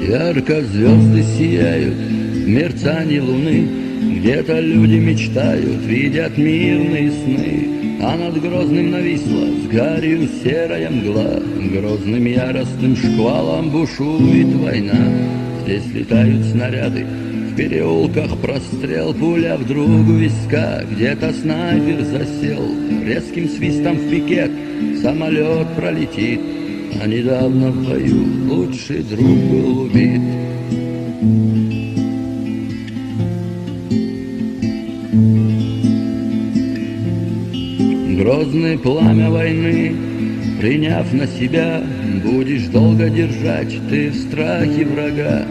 Ярко звезды сияют в мерцании луны, где-то люди мечтают, видят мирные сны. А над Грозным нависла с гарью серая мгла, грозным яростным шквалом бушует война. Здесь летают снаряды, в переулках прострел, пуля вдруг у виска, где-то снайпер засел. Резким свистом в пикет самолет пролетит, а недавно в бою лучший друг был убит. Грозное пламя войны, приняв на себя, будешь долго держать ты в страхе врага.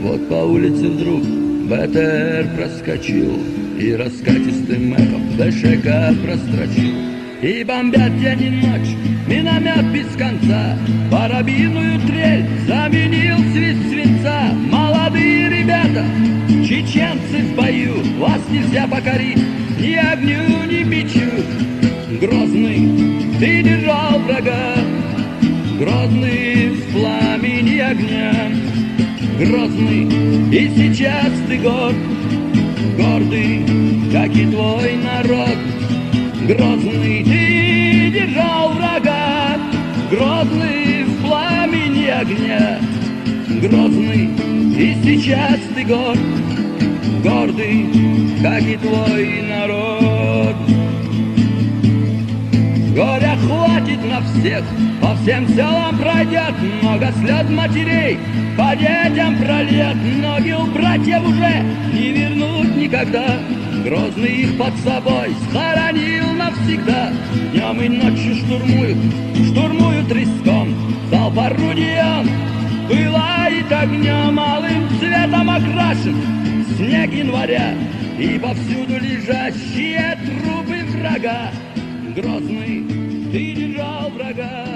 Вот по улице вдруг БТР проскочил и раскатистым эхом ДШК прострочил. И бомбят день и ночь, миномет без конца, парабинную трель заменил свист свинца. Молодые ребята, чеченцы в бою, вас нельзя покорить ни огню, ни бичу. Грозный, ты держал врага, Грозный в пламени огня. Грозный, и сейчас ты горд, гордый, как и твой народ. Грозный, ты держал врага, Грозный в пламени огня. Грозный, и сейчас ты горд, гордый, как и твой народ. Горя хватит на всех, по всем селам пройдет, много слез матерей по детям прольет. Ноги у братьев уже не вернут никогда, Грозный их под собой схоронил навсегда. Днем и ночью штурмуют риском, залп орудий он пылает огнем. Алым цветом окрашен снег января и повсюду лежащие трупы врага. Грозный, ты держал врага.